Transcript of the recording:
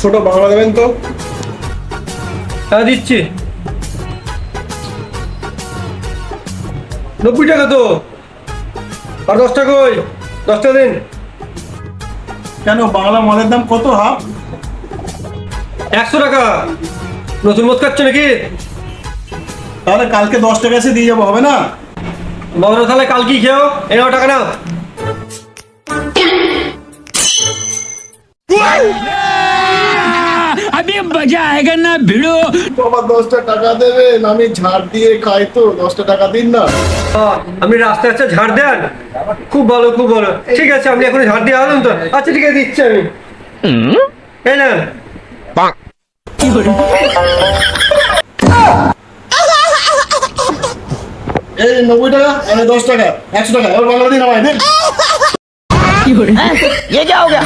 ছোট বাংলা দেবেন তো। হ্যাঁ দিচ্ছি। 90 টাকা তো, আর 10 টাকা ওই 10 টাকা দিন। কেন বাংলা মদের দাম কত হাফ? 100 টাকা। নতুন মদ খাচ্ছ নাকি? তাহলে কালকে 10 টাকা এসে দিয়ে যাবো, হবে না? বাবা তাহলে কাল কি খেও, এই নাও টাকা নাও। अभी मजा आएगा ना भिड़ो। বাবা 10টা টাকা দেবেন, আমি ঝাড় দিয়ে খাই তো, 10টা টাকা দিন না। আপনি রাস্তায় আচ্ছা ঝাড় দেন? খুব ভালো খুব ভালো, ঠিক আছে আপনি এখন ঝাড় দিয়ে আসুন তো। আচ্ছা ঠিক আছে দিচ্ছি আমি, এই না। এই 90 টাকা আর 10 টাকা, 100 টাকা, এবার বাংলা দিন আমায় দিন। ये क्या हो गया?